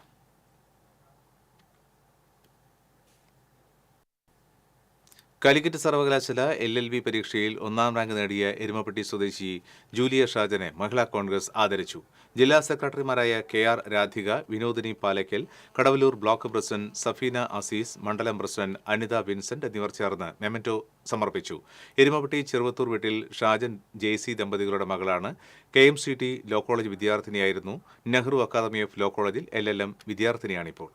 കാലിക്കറ്റ് സർവകലാശാല LLB പരീക്ഷയിൽ 1ാം റാങ്ക് നേടിയ എരുമപ്പെട്ടി സ്വദേശി ജൂലിയ ഷാജനെ മഹിളാ കോൺഗ്രസ് ആദരിച്ചു. ജില്ലാ സെക്രട്ടറിമാരായ KR Radhika, Vinodini Palakkal, Kadavallur block president Safeena Azeez, മണ്ഡലം പ്രസിഡന്റ് അനിത വിൻസെന്റ് എന്നിവർ ചേർന്ന് മെമന്റോ സമർപ്പിച്ചു. എരുമപ്പെട്ടി ചെറുവത്തൂർ വീട്ടിൽ ഷാജൻ JC ദമ്പതികളുടെ മകളാണ്. KMCT ലോ കോളേജ് വിദ്യാർത്ഥിനിയായിരുന്നു. നെഹ്റു അക്കാദമി ഓഫ് ലോ കോളേജിൽ LLM വിദ്യാർത്ഥിനിയാണിപ്പോൾ.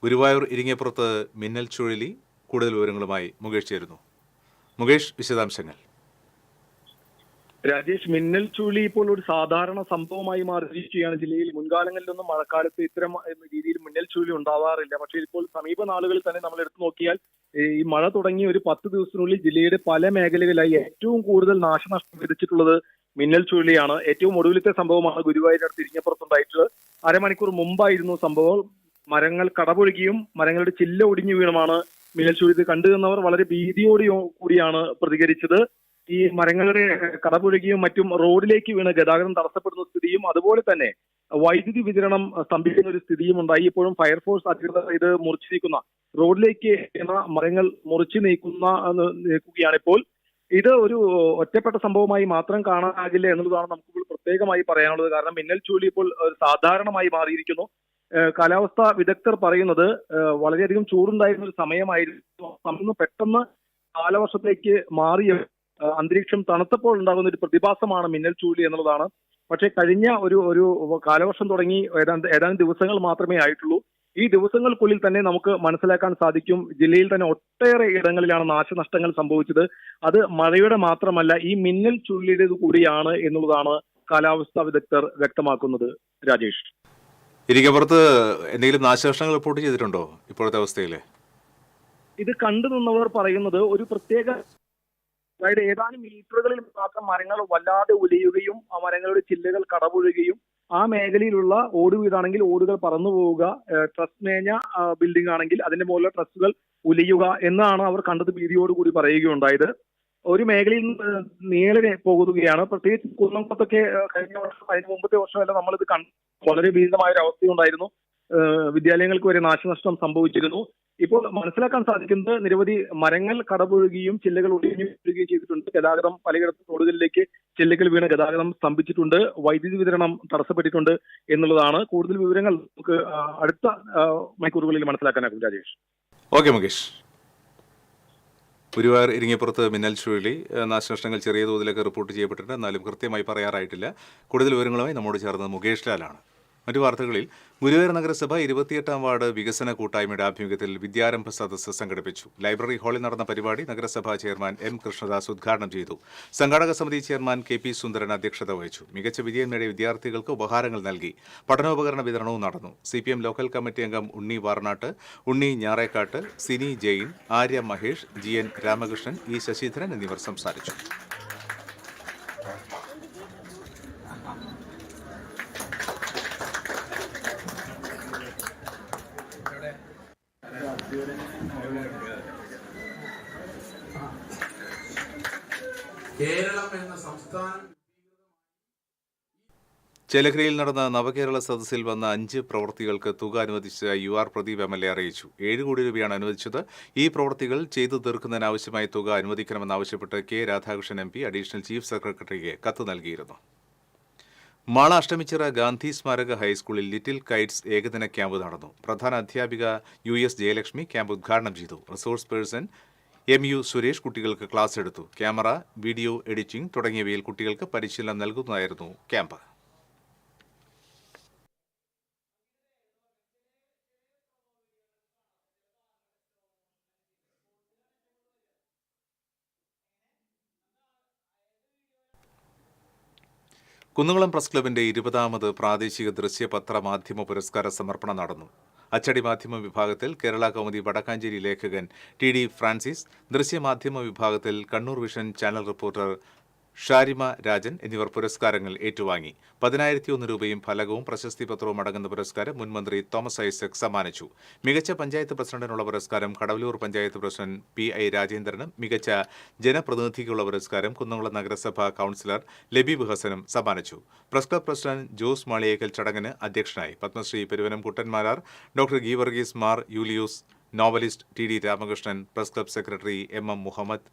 ഗുരുവായൂർ ഇരിങ്ങപ്പുറത്ത് മിന്നൽ ചുഴലി. കൂടുതൽ വിവരങ്ങളുമായി മുകേഷ് ചേരുന്നു. മുകേഷ്, വിശദാംശങ്ങൾ.
രാജേഷ്, മിന്നൽ ചുഴി ഇപ്പോൾ ഒരു സാധാരണ സംഭവമായി മാറിയിരിക്കുകയാണ് ജില്ലയിൽ. മുൻകാലങ്ങളിലൊന്നും മഴക്കാലത്ത് ഇത്തരം രീതിയിൽ മിന്നൽ ചുഴി ഉണ്ടാവാറില്ല. പക്ഷേ ഇപ്പോൾ സമീപ നാളുകളിൽ തന്നെ നമ്മൾ എടുത്തു നോക്കിയാൽ ഈ മഴ തുടങ്ങി ഒരു 10 ദിവസത്തിനുള്ളിൽ ജില്ലയുടെ പല മേഖലകളിലായി ഏറ്റവും കൂടുതൽ നാശനഷ്ടം വിതച്ചിട്ടുള്ളത് മിന്നൽ ചുഴലിയാണ്. ഏറ്റവും ഒടുവിലത്തെ സംഭവമാണ് ഗുരുവായൂരിനടുത്ത് ഇരിങ്ങപ്പുറത്തുണ്ടായിട്ടുള്ളത്. അരമണിക്കൂർ മുമ്പായിരുന്നു സംഭവം. മരങ്ങൾ കടപുഴകിയും മരങ്ങളുടെ ചില്ല ഒടിഞ്ഞു വീണുമാണ് മിന്നൽ ചുഴി. ഇത് കണ്ടുനിന്നവർ വളരെ ഭീതിയോട് കൂടിയാണ് പ്രതികരിച്ചത്. ഈ മരങ്ങളുടെ കടപുഴകിയും മറ്റും റോഡിലേക്ക് വീണ് ഗതാഗതം തടസ്സപ്പെടുന്ന സ്ഥിതിയും അതുപോലെ തന്നെ വൈദ്യുതി വിതരണം സ്തംഭിക്കുന്ന ഒരു സ്ഥിതിയും ഉണ്ടായി. ഇപ്പോഴും ഫയർഫോഴ്സ് അധികൃതർ ഇത് മുറിച്ചു നീക്കുന്ന റോഡിലേക്ക് മരങ്ങൾ മുറിച്ചു നീക്കുകയാണ് ഇപ്പോൾ. ഇത് ഒരു ഒറ്റപ്പെട്ട സംഭവമായി മാത്രം കാണാനാകില്ല എന്നുള്ളതാണ് നമുക്കിപ്പോൾ പ്രത്യേകമായി പറയാനുള്ളത്. കാരണം മിന്നൽ ചുഴി ഇപ്പോൾ സാധാരണമായി മാറിയിരിക്കുന്നു. കാലാവസ്ഥാ വിദഗ്ധർ പറയുന്നത് വളരെയധികം ചൂടുണ്ടായിരുന്ന ഒരു സമയമായിരുന്നു. അന്ന് പെട്ടെന്ന് കാലവർഷത്തിലേക്ക് മാറിയ അന്തരീക്ഷം തണുത്തപ്പോൾ ഉണ്ടാകുന്ന ഒരു പ്രതിഭാസമാണ് മിന്നൽ ചുഴി എന്നുള്ളതാണ്. പക്ഷേ കഴിഞ്ഞ ഒരു കാലവർഷം തുടങ്ങി ഏതാനും ദിവസങ്ങൾ മാത്രമേ ആയിട്ടുള്ളൂ. ഈ ദിവസങ്ങൾക്കുള്ളിൽ തന്നെ നമുക്ക് മനസ്സിലാക്കാൻ സാധിക്കും ജില്ലയിൽ തന്നെ ഒട്ടേറെ ഇടങ്ങളിലാണ് നാശനഷ്ടങ്ങൾ സംഭവിച്ചത്. അത് മഴയുടെ മാത്രമല്ല, ഈ മിന്നൽ ചുഴലിയുടേത് കൂടിയാണ് എന്നുള്ളതാണ് കാലാവസ്ഥാ വിദഗ്ധർ വ്യക്തമാക്കുന്നത്. രാജേഷ്,
ഇരിങ്ങപ്പുറത്ത് എന്തെങ്കിലും നാശനഷ്ടങ്ങൾ റിപ്പോർട്ട് ചെയ്തിട്ടുണ്ടോ ഇപ്പോഴത്തെ അവസ്ഥയിൽ?
ഇത് കണ്ടു നിന്നവർ പറയുന്നത് ഒരു പ്രത്യേക, അതായത് ഏതാനും മീറ്ററുകളിൽ മാത്രം മരങ്ങൾ വല്ലാതെ ഉലയുകയും ആ മരങ്ങളുടെ ചില്ലകൾ കടപുഴകുകയും ആ മേഖലയിലുള്ള ഓട് വീടാണെങ്കിൽ ഓടുകൾ പറന്നു പോവുക, ട്രസ് മേഞ്ഞ ബിൽഡിംഗ് ആണെങ്കിൽ അതിന്റെ മുകളിലെ ട്രസ്സുകൾ ഉലയുക എന്നാണ് അവർ കണ്ടത് ഭീതിയോടുകൂടി പറയുകയുണ്ടായത്. ഒരു മേഖലയിൽ നീളെ പോകുകയാണ്. പ്രത്യേകിച്ച് കുന്നംകുളത്തൊക്കെ കഴിഞ്ഞ വർഷം അതിന് മുമ്പത്തെ വർഷമെല്ലാം നമ്മളിത് വളരെ ഭീകരമായ ഒരു അവസ്ഥയുണ്ടായിരുന്നു. വിദ്യാലയങ്ങൾക്ക് വരെ നാശനഷ്ടം സംഭവിച്ചിരുന്നു. ഇപ്പോൾ മനസ്സിലാക്കാൻ സാധിക്കുന്നത് നിരവധി മരങ്ങൾ കടപുഴകുകയും ചില്ലകൾ ഒടിഞ്ഞു വീഴുകയും ചെയ്തിട്ടുണ്ട്. ഗതാഗതം പലയിടത്തും റോഡുകളിലേക്ക് ചില്ലകൾ വീണ് ഗതാഗതം സ്തംഭിച്ചിട്ടുണ്ട്. വൈദ്യുതി വിതരണം തടസ്സപ്പെട്ടിട്ടുണ്ട് എന്നുള്ളതാണ്. കൂടുതൽ വിവരങ്ങൾ നമുക്ക് അടുത്ത മണിക്കൂറുകളിൽ മനസ്സിലാക്കാനാകും. രാജേഷ്.
ഓക്കെ മുകേഷ്. ഗുരുവായൂർ ഇരിങ്ങപ്പുറത്ത് മിന്നൽ ചുഴലി നാശനഷ്ടങ്ങൾ ചെറിയ തോതിലൊക്കെ റിപ്പോർട്ട് ചെയ്യപ്പെട്ടിട്ടുണ്ട്. എന്നാലും കൃത്യമായി പറയാറായിട്ടില്ല. കൂടുതൽ വിവരങ്ങളുമായി നമ്മോട് ചേർന്നത് മുകേഷ് ലാലാണ്. മറ്റു വാർത്തകളിൽ ഗുരുവായൂർ നഗരസഭ 28-ാം വാർഡ് വികസന കൂട്ടായ്മയുടെ ആഭിമുഖ്യത്തിൽ വിദ്യാരംഭ സദസ്സ് സംഘടിപ്പിച്ചു. ലൈബ്രറി ഹാളിൽ നടന്ന പരിപാടി നഗരസഭാ ചെയർമാൻ എം കൃഷ്ണദാസ് ഉദ്ഘാടനം ചെയ്തു. സംഘാടക സമിതി ചെയർമാൻ കെ പി സുന്ദരൻ അധ്യക്ഷത വഹിച്ചു. മികച്ച വിജയം നേടിയ വിദ്യാർത്ഥികൾക്ക് ഉപഹാരങ്ങൾ നൽകി. പഠനോപകരണ വിതരണവും നടന്നു. CPM ലോക്കൽ കമ്മിറ്റി അംഗം ഉണ്ണി വാർനാട്ട്, ഉണ്ണി ഞാറേക്കാട്ട്, സിനി ജെയിൻ, ആര്യ മഹേഷ്, GN രാമകൃഷ്ണൻ, ഇ ശശിധരൻ എന്നിവർ സംസാരിച്ചു.
കേരളം എന്ന സംസ്ഥാനം
ചേലക്കരയിൽ നടന്ന നവകേരള സദസ്സിൽ വന്ന 5 പ്രവൃത്തികൾക്ക് തുക അനുവദിച്ച UR പ്രദീപ് MLA അറിയിച്ചു. 7 കോടി രൂപയാണ് അനുവദിച്ചത്. ഈ പ്രവൃത്തികൾ ചെയ്തു തീർക്കുന്നതിനാവശ്യമായ തുക അനുവദിക്കണമെന്നാവശ്യപ്പെട്ട് K Radhakrishnan MP additional chief സെക്രട്ടറിക്ക് കത്ത് നൽകിയിരുന്നു. മാള അഷ്ടമിച്ചിറ ഗാന്ധി സ്മാരക ഹൈസ്കൂളിൽ ലിറ്റിൽ കൈറ്റ്സ് ഏകദിന ക്യാമ്പ് നടന്നു. പ്രധാന അധ്യാപിക US ജയലക്ഷ്മി ക്യാമ്പ് ഉദ്ഘാടനം ചെയ്തു. റിസോഴ്സ് പേഴ്സൺ MU സുരേഷ് കുട്ടികൾക്ക് ക്ലാസ് എടുത്തു. ക്യാമറ, വീഡിയോ എഡിറ്റിംഗ് തുടങ്ങിയവയിൽ കുട്ടികൾക്ക് പരിശീലനം നൽകുന്നതായിരുന്നു ക്യാമ്പ്. കുന്നംകുളം പ്രസ് ക്ലബിന്റെ 20ാമത് പ്രാദേശിക ദൃശ്യപത്ര മാധ്യമ പുരസ്കാര സമർപ്പണം നടന്നു. അച്ചടി മാധ്യമ വിഭാഗത്തിൽ കേരള കൗമുദി വടക്കാഞ്ചേരി ലേഖകൻ TD ഫ്രാൻസിസ്, ദൃശ്യമാധ്യമ വിഭാഗത്തിൽ Kannur vision channel reporter Sharima Rajan എന്നിവർ പുരസ്കാരങ്ങൾ ഏറ്റുവാങ്ങി. 10,001 രൂപയും ഫലകവും പ്രശസ്തി പത്രവും അടങ്ങുന്ന പുരസ്കാരം മുൻമന്ത്രി തോമസ് ഐസക് സമ്മാനിച്ചു. മികച്ച പഞ്ചായത്ത് പ്രസിഡന്റിനുള്ള പുരസ്കാരം കടവലൂർ പഞ്ചായത്ത് പ്രസിഡന്റ് PI രാജേന്ദ്രനും മികച്ച ജനപ്രതിനിധിക്കുള്ള പുരസ്കാരം കുന്നംകുളം നഗരസഭാ കൌൺസിലർ ലബീബ് ഹസനും സമ്മാനിച്ചു. Press club president Jose Maliyekkal ചടങ്ങിന് അധ്യക്ഷനായി. Padmashri Peruvanam Kuttanmarar, doctor Geevarghese Mar Yulios, novelist TD Ramakrishnan, press club secretary MM Muhammad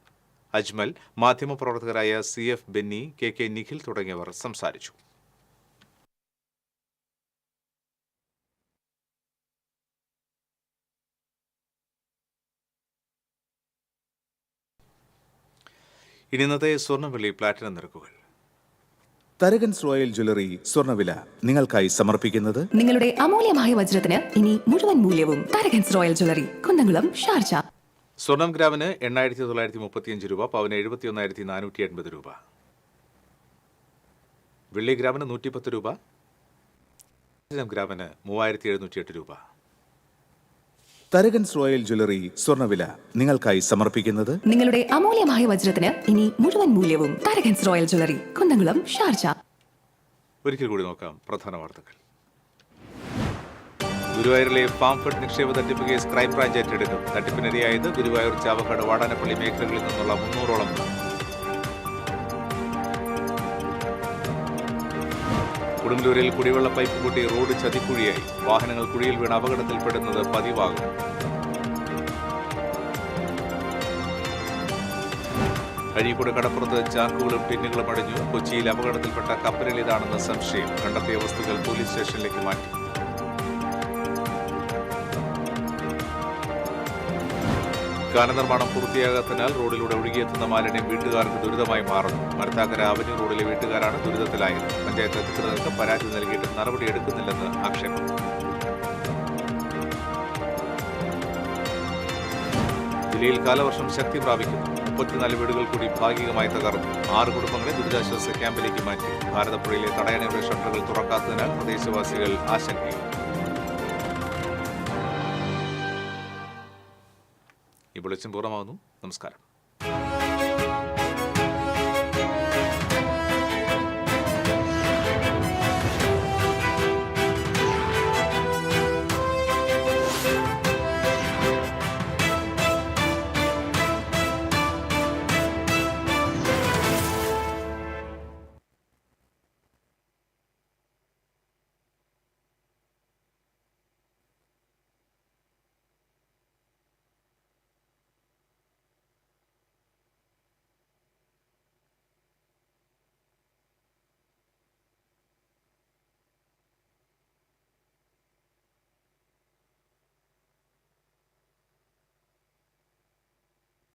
Ajmal, മാധ്യമപ്രവർത്തകരായ CF ബെന്നി, KK നിഖിൽ തുടങ്ങിയവർ സംസാരിച്ചു. ഇനി ഇന്നത്തെ സ്വർണ്ണവില പ്ലാറ്റിനം നിരക്കുകൾ.
തരകൻസ് റോയൽ ജ്വല്ലറി സ്വർണ്ണവില നിങ്ങൾക്കായി സമർപ്പിക്കുന്നത്
നിങ്ങളുടെ അമൂല്യമായ വജ്രത്തിന് ഇനി മുഴുവൻ മൂല്യവും Tharakans royal jewellery, Kunnamkulam, Sharjah.
സ്വർണം ഗ്രാമിന് 8,935 രൂപ, പവന് 71,480 രൂപ. വെള്ളി ഗ്രാമിന് 110 രൂപ, ഗ്രാമിന് 3708 രൂപ.
തരകൻസ് റോയൽ ജ്വല്ലറി സ്വർണ്ണവില നിങ്ങൾക്കായി സമർപ്പിക്കുന്നത്
നിങ്ങളുടെ അമൂല്യമായ വജ്രത്തിന് ഇനി മുഴുവൻ മൂല്യവും Tharakans royal jewellery, Kunnamkulam, Sharjah.
ഒരിക്കൽ കൂടി നോക്കാം പ്രധാന വാർത്തകൾ. ഗുരുവായൂരിലെ ഫാം ഫെഡ് നിക്ഷേപ തട്ടിപ്പ് കേസ് ക്രൈംബ്രാഞ്ച് ഏറ്റെടുക്കും. തട്ടിപ്പിനിരയായത് ഗുരുവായൂർ, ചാവക്കാട്, വാടാനപ്പള്ളി മേഖലകളിൽ നിന്നുള്ള 300ഓളം പേർ. കൊടുങ്ങല്ലൂരിൽ കുടിവെള്ള പൈപ്പ് പൊട്ടി റോഡ് ചതിക്കുഴിയായി. വാഹനങ്ങൾ കുഴിയിൽ വീണ് അപകടത്തിൽപ്പെടുന്നത് പതിവാകും. അഴീക്കോട് കടപ്പുറത്ത് ചാക്കുകളും ടിന്നുകളും അടിഞ്ഞു. കൊച്ചിയിൽ അപകടത്തിൽപ്പെട്ട കപ്പലിലേതാണെന്ന് സംശയം. കണ്ടെത്തിയ വസ്തുക്കൾ പോലീസ് സ്റ്റേഷനിലേക്ക് മാറ്റി. കാനനിർമ്മാണം പൂർത്തിയാകാത്തതിനാൽ റോഡിലൂടെ ഒഴുകിയെത്തുന്ന മാലിന്യം വീട്ടുകാർക്ക് ദുരിതമായി മാറുന്നു. മരത്താക്കര അവന്യൂ റോഡിലെ വീട്ടുകാരാണ് ദുരിതത്തിലായത്. പഞ്ചായത്ത് അധികൃതർക്ക് പരാതി നൽകിയിട്ട് നടപടിയെടുക്കുന്നില്ലെന്ന് ആക്ഷേപം. ജില്ലയിൽ കാലവർഷം ശക്തി പ്രാപിക്കുന്നു. 34 വീടുകൾ കൂടി ഭാഗികമായി തകർന്നു. 6 കുടുംബങ്ങളെ ദുരിതാശ്വാസ ക്യാമ്പിലേക്ക് മാറ്റി. ഭാരതപ്പുഴയിലെ തടയണയുടെ ഷട്ടറുകൾ തുറക്കാത്തതിനാൽ പ്രദേശവാസികൾ ആശങ്കയിൽ. ഈ ബുള്ളറ്റിൻ പൂർണ്ണമാകുന്നു. നമസ്കാരം.